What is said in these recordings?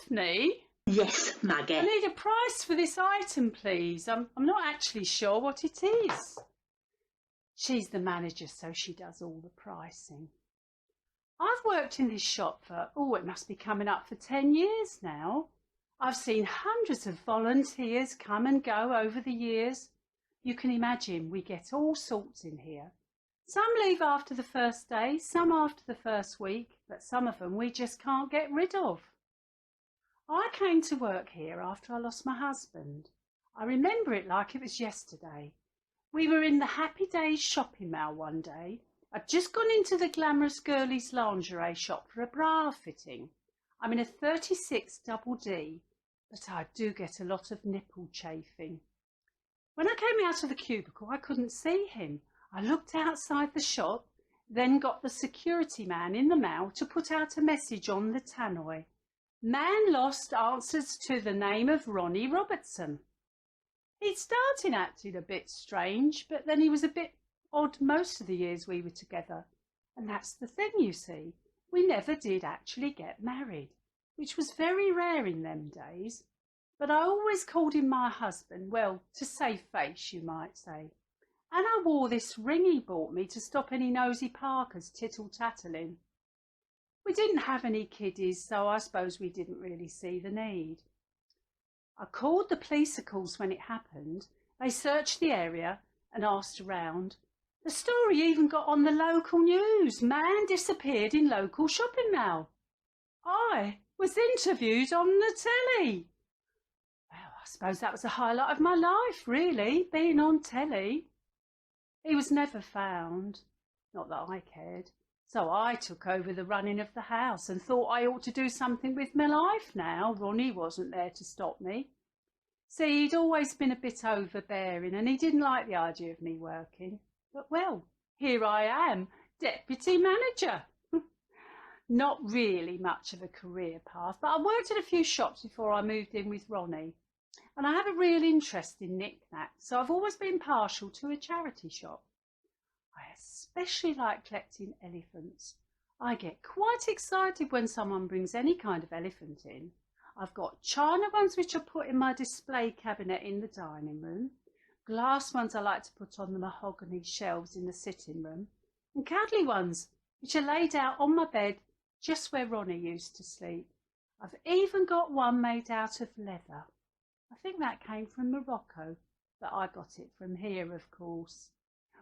Daphne, Yes, I Maggie. need a price for this item, please. I'm not actually sure what it is. She's the manager, so she does all the pricing. I've worked in this shop for, it must be coming up for 10 years now. I've seen hundreds of volunteers come and go over the years. You can imagine we get all sorts in here. Some leave after the first day, some after the first week, but some of them we just can't get rid of. I came to work here after I lost my husband. I remember it like it was yesterday. We were in the Happy Days shopping mall one day. I'd just gone into the glamorous girlies lingerie shop for a bra fitting. I'm in a 36 double D, but I do get a lot of nipple chafing. When I came out of the cubicle, I couldn't see him. I looked outside the shop, then got the security man in the mall to put out a message on the tannoy. Man lost answers to the name of Ronnie Robertson. He'd started acting a bit strange, but then he was a bit odd most of the years we were together. And that's the thing, you see. We never did actually get married, which was very rare in them days. But I always called him my husband, well, to save face, you might say. And I wore this ring he bought me to stop any nosy Parkers tittle-tattling. We didn't have any kiddies, so I suppose we didn't really see the need. I called the police-a-calls when it happened. They searched the area and asked around. The story even got on the local news. Man disappeared in local shopping mall. I was interviewed on the telly. Well, I suppose that was the highlight of my life, really, being on telly. He was never found, not that I cared. So I took over the running of the house and thought I ought to do something with my life now. Ronnie wasn't there to stop me. See, he'd always been a bit overbearing and he didn't like the idea of me working. But well, here I am, deputy manager. Not really much of a career path, but I worked in a few shops before I moved in with Ronnie. And I have a real interest in knick-knacks, so I've always been partial to a charity shop. I especially like collecting elephants. I get quite excited when someone brings any kind of elephant in. I've got china ones which I put in my display cabinet in the dining room, glass ones I like to put on the mahogany shelves in the sitting room, and cuddly ones which are laid out on my bed just where Ronnie used to sleep. I've even got one made out of leather. I think that came from Morocco, but I got it from here, of course.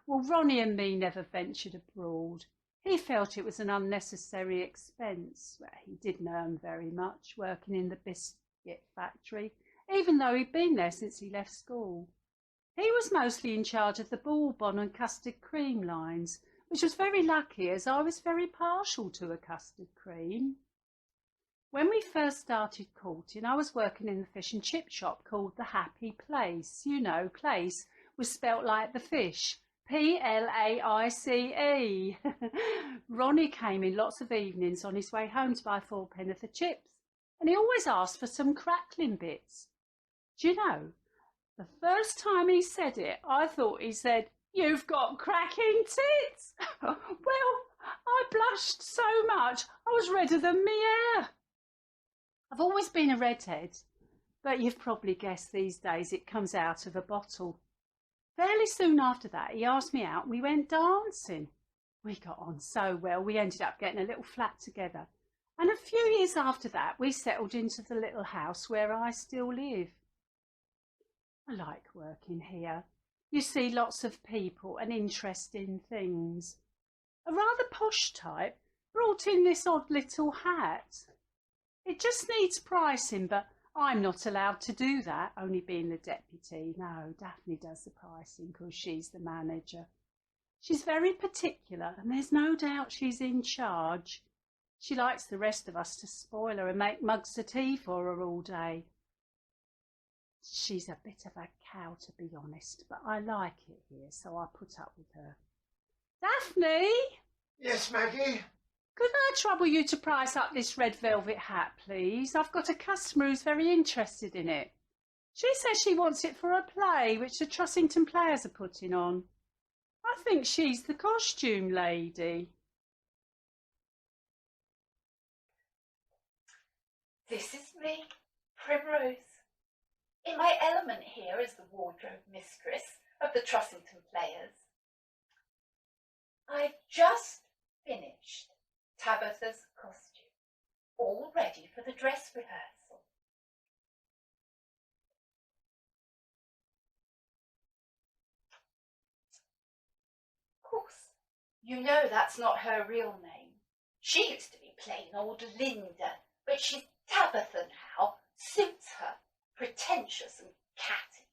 Well, Ronnie and me never ventured abroad. He felt it was an unnecessary expense. Well, he didn't earn very much working in the biscuit factory, even though he'd been there since he left school. He was mostly in charge of the bourbon and custard cream lines, which was very lucky as I was very partial to a custard cream. When we first started courting, I was working in the fish and chip shop called the Happy Place. You know, place was spelt like the fish. Plaice. Ronnie came in lots of evenings on his way home to buy 4p of chips, and he always asked for some crackling bits. Do you know, the first time he said it, I thought he said, "You've got cracking tits." Well, I blushed so much I was redder than me hair. I've always been a redhead, but you've probably guessed these days it comes out of a bottle. Fairly soon after that, he asked me out and we went dancing. We got on so well, we ended up getting a little flat together. And a few years after that, we settled into the little house where I still live. I like working here. You see lots of people and interesting things. A rather posh type brought in this odd little hat. It just needs pricing, but I'm not allowed to do that, only being the deputy. No, Daphne does the pricing because she's the manager. She's very particular and there's no doubt she's in charge. She likes the rest of us to spoil her and make mugs of tea for her all day. She's a bit of a cow, to be honest, but I like it here, so I put up with her. Daphne? Yes, Maggie? Could I trouble you to price up this red velvet hat, please? I've got a customer who's very interested in it. She says she wants it for a play, which the Trussington Players are putting on. I think she's the costume lady. This is me, Primrose, in my element here as the wardrobe mistress of the Trussington Players. I've just finished Tabitha's costume, all ready for the dress rehearsal. Of course, you know that's not her real name. She used to be plain old Linda, but she's Tabitha now. Suits her, pretentious and catty.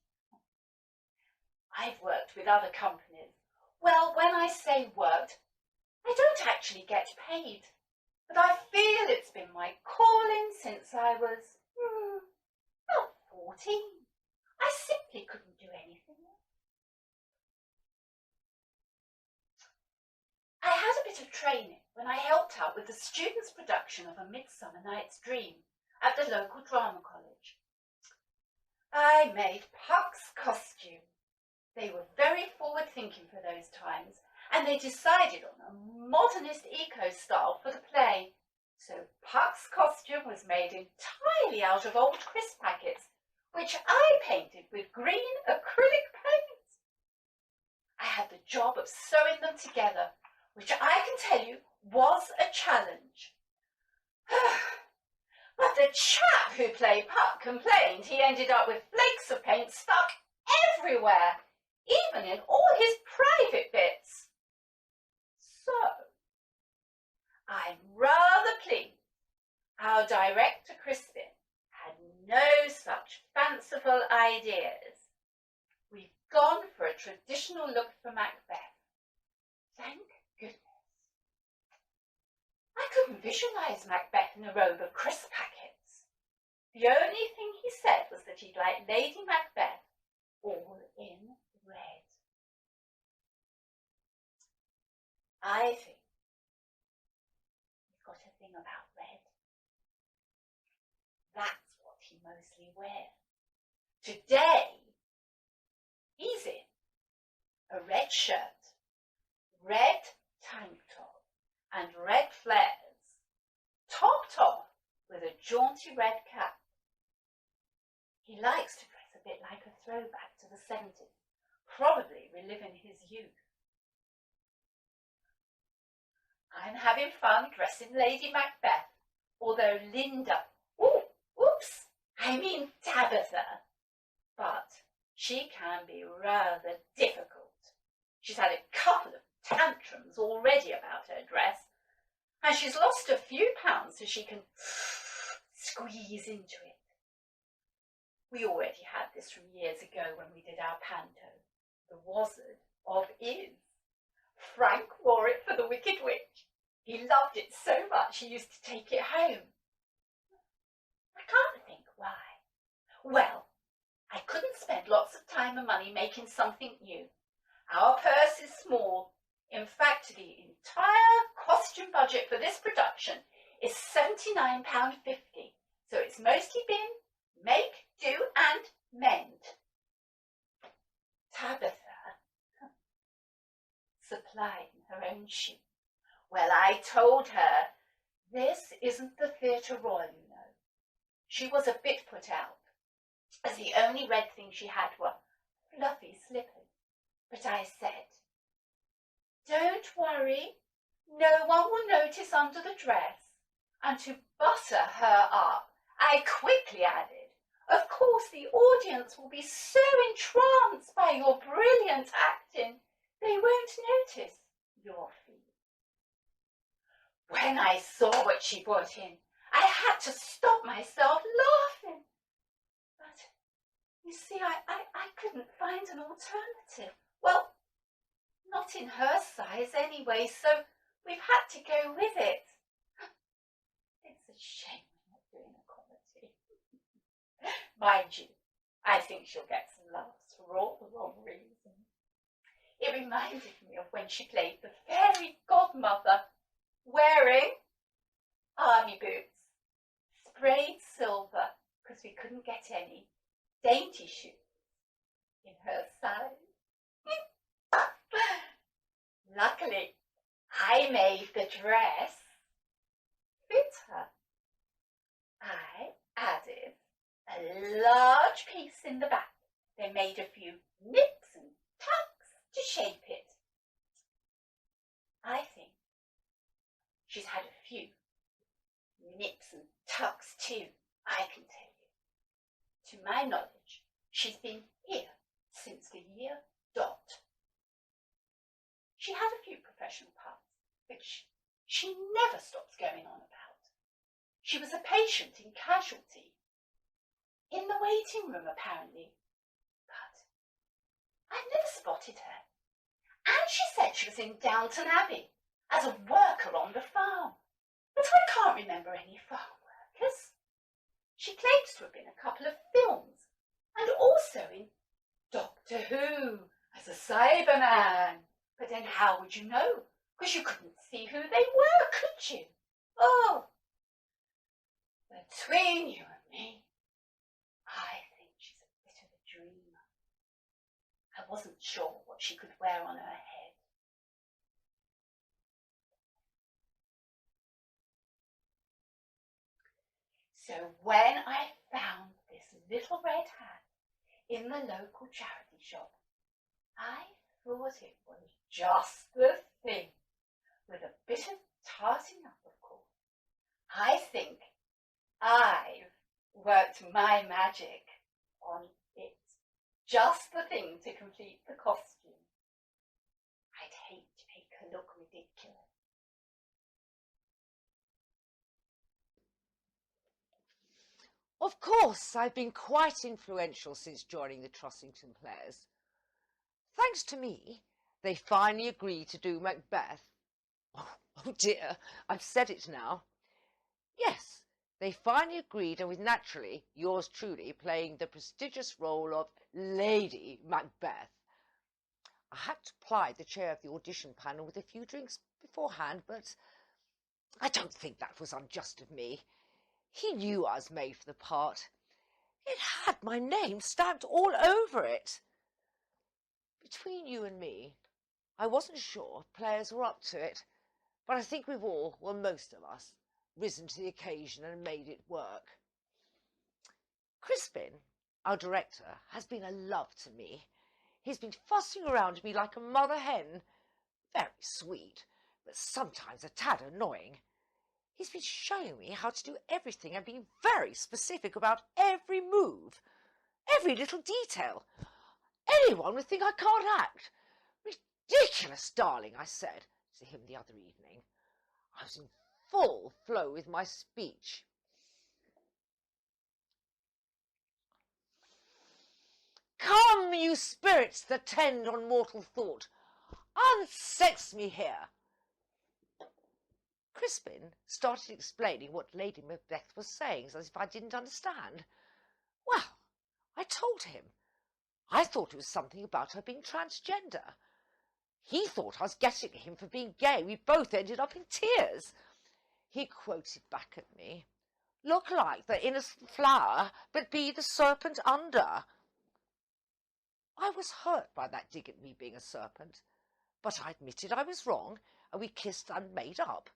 I've worked with other companies. Well, when I say worked, I don't actually get paid, but I feel it's been my calling since I was about 14. I simply couldn't do anything else. I had a bit of training when I helped out with the students' production of A Midsummer Night's Dream at the local drama college. I made Puck's costume. They were very forward-thinking for those times, and they decided on a modernist eco-style for the play. So Puck's costume was made entirely out of old crisp packets, which I painted with green acrylic paint. I had the job of sewing them together, which I can tell you was a challenge. But the chap who played Puck complained he ended up with flakes of paint stuck everywhere, even in all his private bits. So, I'm rather pleased our director Crispin had no such fanciful ideas. We've gone for a traditional look for Macbeth. Thank goodness. I couldn't visualise Macbeth in a robe of crisp packets. The only thing he said was that he'd like Lady Macbeth all in red. I think he's got a thing about red. That's what he mostly wears. Today, he's in a red shirt, red tank top, and red flares, topped off with a jaunty red cap. He likes to dress a bit like a throwback to the 70s, probably reliving his youth. I'm having fun dressing Lady Macbeth, although Tabitha, but she can be rather difficult. She's had a couple of tantrums already about her dress, and she's lost a few pounds so she can squeeze into it. We already had this from years ago when we did our panto, The Wizard of Iz. Frank wore it for The Wicked Witch. He loved it so much he used to take it home. I can't think why. Well, I couldn't spend lots of time and money making something new. Our purse is small. In fact, the entire costume budget for this production is £79.50, so it's mostly been make, do and mend. Tabitha supplying her own shoe. Well, I told her, this isn't the Theatre Royal, you know. She was a bit put out, as the only red thing she had were fluffy slippers. But I said, don't worry, no one will notice under the dress. And to butter her up, I quickly added, of course the audience will be so entranced by your brilliant acting, they won't notice your feet. When I saw what she brought in, I had to stop myself laughing. But, you see, I couldn't find an alternative. Well, not in her size anyway, so we've had to go with it. It's a shame we're not doing a comedy. Mind you, I think she'll get some laughs for all the wrong reasons. It reminded me of when she played the fairy godmother, wearing army boots, sprayed silver, because we couldn't get any, dainty shoes in her size. Luckily, I made the dress fit her. I a large piece in the back. They made a few nips and tucks to shape it. I think she's had a few nips and tucks too, I can tell you. To my knowledge, she's been here since the year dot. She had a few professional parts, which she never stops going on about. She was a patient in Casualty, in the waiting room apparently, but I never spotted her. And she said she was in Downton Abbey as a worker on the farm, but I can't remember any farm workers. She claims to have been in a couple of films and also in Doctor Who as a Cyberman. But then how would you know? Because you couldn't see who they were, could you? Oh, between you and me, I think she's a bit of a dreamer. I wasn't sure what she could wear on her head. So when I found this little red hat in the local charity shop, I thought it was just the thing, with a bit of tarting up, of course. I think I've worked my magic on it. Just the thing to complete the costume. I'd hate to make her look ridiculous. Of course, I've been quite influential since joining the Trossington Players. Thanks to me, they finally agreed to do Macbeth. Oh dear, I've said it now. Yes, they finally agreed, and with naturally yours truly playing the prestigious role of Lady Macbeth. I had to ply the chair of the audition panel with a few drinks beforehand, but I don't think that was unjust of me. He knew I was made for the part. It had my name stamped all over it. Between you and me, I wasn't sure if players were up to it, but I think we've all, well, most of us, risen to the occasion and made it work. Crispin, our director, has been a love to me. He's been fussing around me like a mother hen. Very sweet, but sometimes a tad annoying. He's been showing me how to do everything and being very specific about every move, every little detail. Anyone would think I can't act. Ridiculous, darling, I said to him the other evening. I was in full flow with my speech. Come, you spirits that tend on mortal thought, unsex me here. Crispin started explaining what Lady Macbeth was saying, as if I didn't understand. Well, I told him. I thought it was something about her being transgender. He thought I was getting at him for being gay. We both ended up in tears. He quoted back at me, "Look like the innocent flower, but be the serpent under." I was hurt by that dig at me being a serpent, but I admitted I was wrong, and we kissed and made up.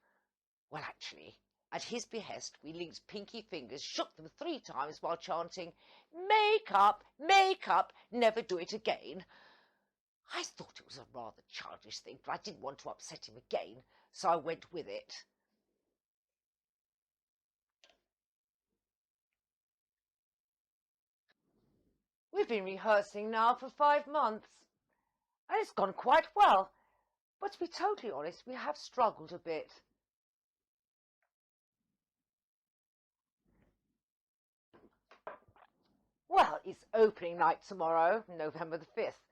Well, actually, at his behest, we linked pinky fingers, shook them 3 times while chanting, "Make up, never do it again." I thought it was a rather childish thing, but I didn't want to upset him again, so I went with it. We've been rehearsing now for 5 months, and it's gone quite well, but to be totally honest, we have struggled a bit. Well, it's opening night tomorrow, November the 5th.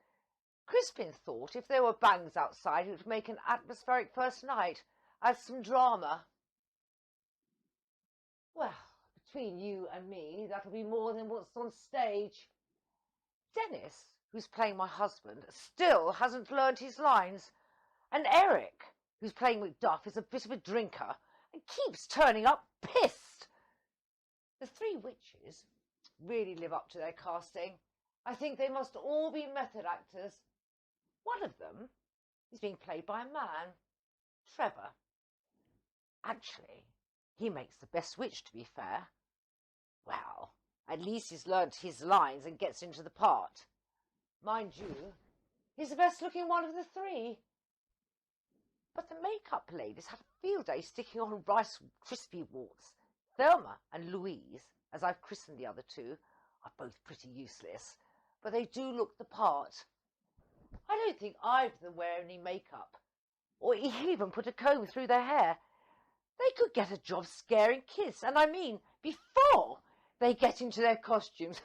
Crispin thought if there were bands outside, it would make an atmospheric first night, add some drama. Well, between you and me, that'll be more than what's on stage. Dennis, who's playing my husband, still hasn't learned his lines, and Eric, who's playing Macduff, is a bit of a drinker and keeps turning up pissed. The 3 witches really live up to their casting. I think they must all be method actors. One of them is being played by a man, Trevor. Actually, he makes the best witch, to be fair. Well, At least he's learnt his lines and gets into the part. Mind you, he's the best looking one of the three. But the makeup ladies had a field day sticking on Rice Krispie warts. Thelma and Louise, as I've christened the other two, are both pretty useless, but they do look the part. I don't think either of them wear any makeup, or even put a comb through their hair. They could get a job scaring kids, and I mean before they get into their costumes.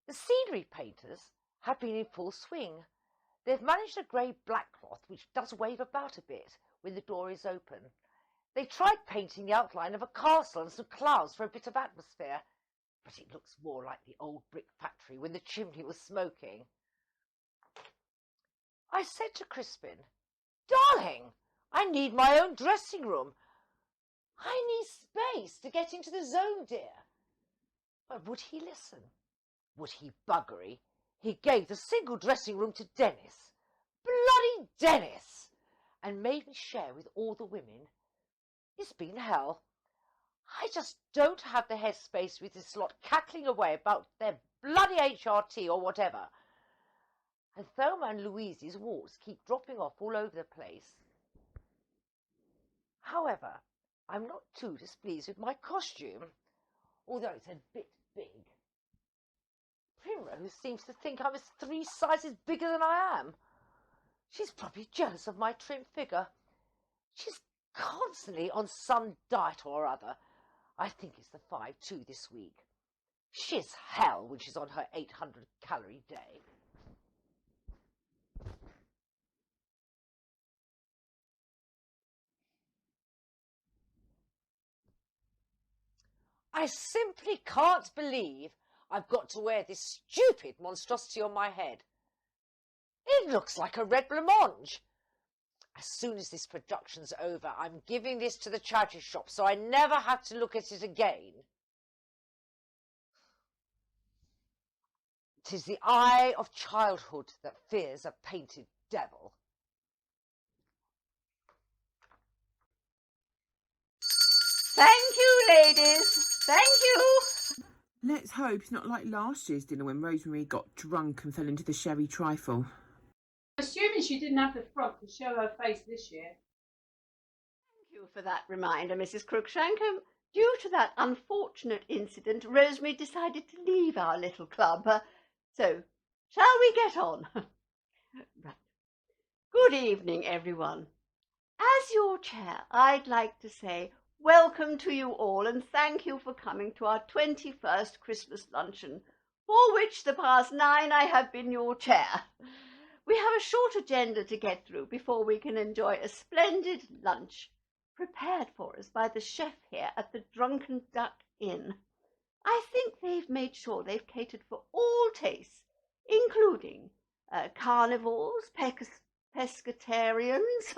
The scenery painters have been in full swing. They've managed a grey-black cloth which does wave about a bit when the door is open. They tried painting the outline of a castle and some clouds for a bit of atmosphere, but it looks more like the old brick factory when the chimney was smoking. I said to Crispin, "Darling, I need my own dressing room. I need space to get into the zone, dear." But would he listen? Would he buggery? He gave the single dressing room to Dennis, bloody Dennis, and made me share with all the women. It's been hell. I just don't have the headspace with this lot cackling away about their bloody HRT or whatever. And Thelma and Louise's warts keep dropping off all over the place. However, I'm not too displeased with my costume, although it's a bit big. Primrose seems to think I'm 3 sizes bigger than I am. She's probably jealous of my trim figure. She's constantly on some diet or other. I think it's the 5-2 this week. She's hell when she's on her 800-calorie day. I simply can't believe I've got to wear this stupid monstrosity on my head. It looks like a red blancmange. As soon as this production's over, I'm giving this to the charity shop so I never have to look at it again. 'Tis the eye of childhood that fears a painted devil. Thank you, ladies. Thank you. Let's hope it's not like last year's dinner when Rosemary got drunk and fell into the sherry trifle. Assuming she didn't have the frog to show her face this year. Thank you for that reminder, Mrs. Cruikshank. Due to that unfortunate incident, Rosemary decided to leave our little club. So, shall we get on? Right. Good evening, everyone. As your chair, I'd like to say welcome to you all and thank you for coming to our 21st Christmas luncheon, for which the past 9 I have been your chair. We have a short agenda to get through before we can enjoy a splendid lunch prepared for us by the chef here at the Drunken Duck Inn. I think they've made sure they've catered for all tastes, including carnivores, pescatarians,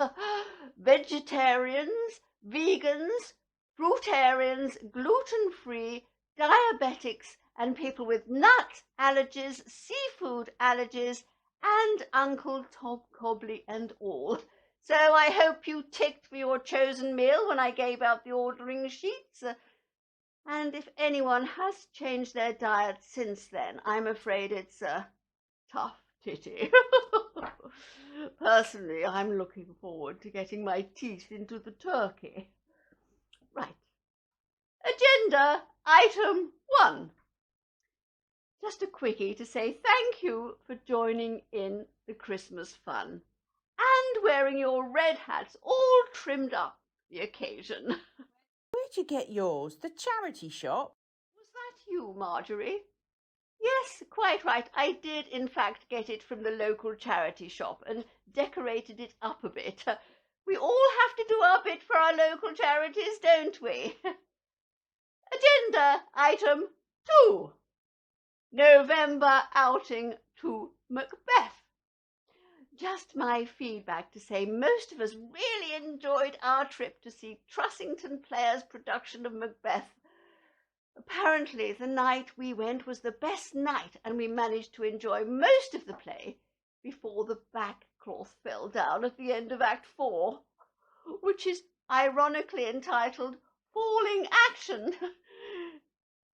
vegetarians, vegans, fruitarians, gluten-free, diabetics, and people with nut allergies, seafood allergies, and Uncle Tom Cobley and all. So I hope you ticked for your chosen meal when I gave out the ordering sheets. And if anyone has changed their diet since then, I'm afraid it's tough titty. Personally, I'm looking forward to getting my teeth into the turkey. Right. Agenda item 1. Just a quickie to say thank you for joining in the Christmas fun and wearing your red hats all trimmed up for the occasion. Where'd you get yours? The charity shop? Was that you, Marjorie? Yes, quite right. I did, in fact, get it from the local charity shop and decorated it up a bit. We all have to do our bit for our local charities, don't we? Agenda item 2. November outing to Macbeth. Just my feedback to say most of us really enjoyed our trip to see Trussington Players' production of Macbeth. Apparently, the night we went was the best night, and we managed to enjoy most of the play before the backcloth fell down at the end of Act 4, which is ironically entitled appalling action.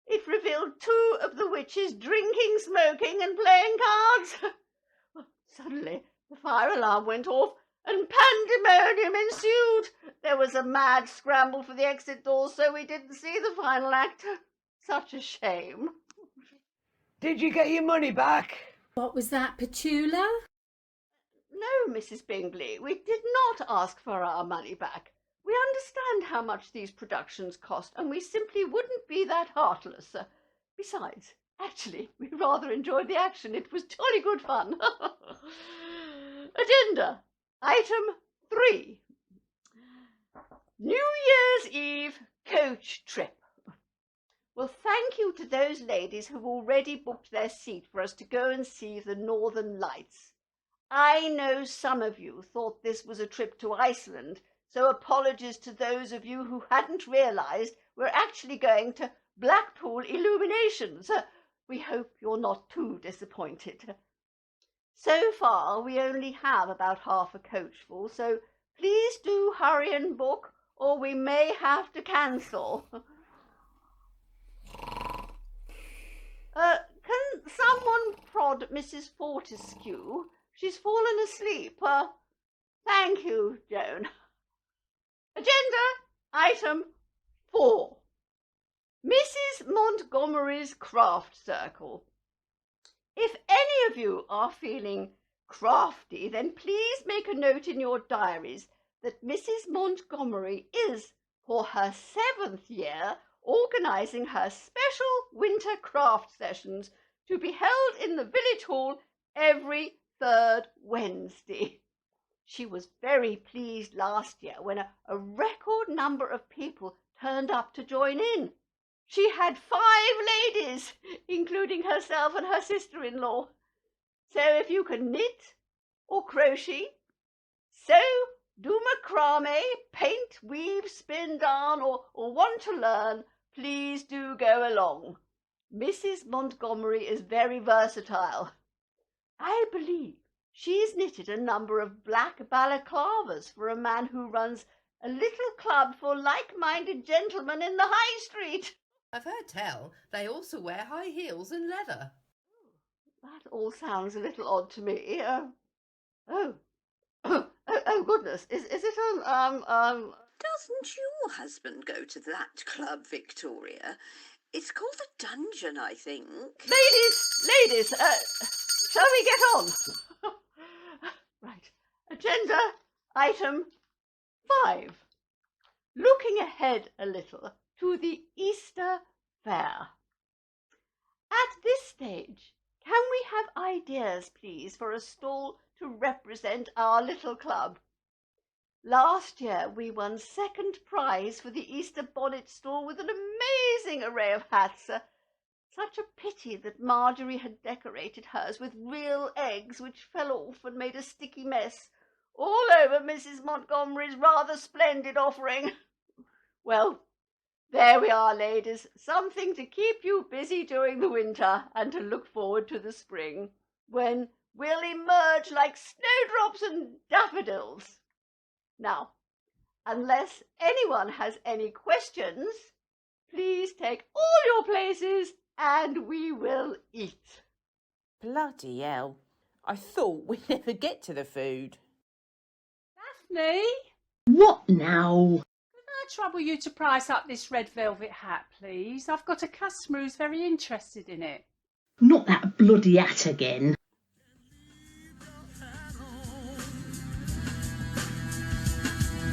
It revealed 2 of the witches drinking, smoking and playing cards. Suddenly the fire alarm went off and pandemonium ensued. There was a mad scramble for the exit doors, so we didn't see the final act. Such a shame. Did you get your money back? What was that, Petula? No, Mrs. Bingley, we did not ask for our money back. We understand how much these productions cost, and we simply wouldn't be that heartless. Besides, actually, we rather enjoyed the action. It was jolly good fun. Agenda. Item 3. New Year's Eve coach trip. Well, thank you to those ladies who've already booked their seat for us to go and see the Northern Lights. I know some of you thought this was a trip to Iceland, so apologies to those of you who hadn't realised we're actually going to Blackpool Illuminations. We hope you're not too disappointed. So far, we only have about half a coach full, so please do hurry and book, or we may have to cancel. Can someone prod Mrs. Fortescue? She's fallen asleep. Thank you, Joan. Agenda item 4. Mrs. Montgomery's Craft Circle. If any of you are feeling crafty, then please make a note in your diaries that Mrs. Montgomery is, for her 7th year, organising her special winter craft sessions to be held in the village hall every 3rd Wednesday. She was very pleased last year when a record number of people turned up to join in. She had 5 ladies, including herself and her sister-in-law. So if you can knit or crochet, sew, do macrame, paint, weave, spin, darn, or want to learn, please do go along. Mrs. Montgomery is very versatile. I believe she's knitted a number of black balaclavas for a man who runs a little club for like-minded gentlemen in the High Street. I've heard tell they also wear high heels and leather. That all sounds a little odd to me. Oh, goodness, is it Doesn't your husband go to that club, Victoria? It's called the Dungeon, I think. Ladies, shall we get on? Right. Agenda item 5. Looking ahead a little to the Easter Fair. At this stage, can we have ideas, please, for a stall to represent our little club? Last year we won 2nd prize for the Easter bonnet stall with an amazing array of hats. Such a pity that Marjorie had decorated hers with real eggs which fell off and made a sticky mess all over Mrs. Montgomery's rather splendid offering. Well, there we are, ladies. Something to keep you busy during the winter and to look forward to the spring, when we'll emerge like snowdrops and daffodils. Now, unless anyone has any questions, please take all your places and we will eat. Bloody hell. I thought we'd never get to the food. Daphne, What now? could I trouble you to price up this red velvet hat, please? I've got a customer who's very interested in it. Not that bloody hat again.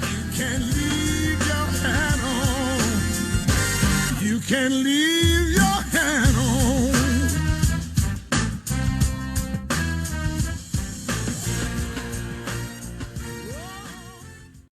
You can leave your hat on. You can leave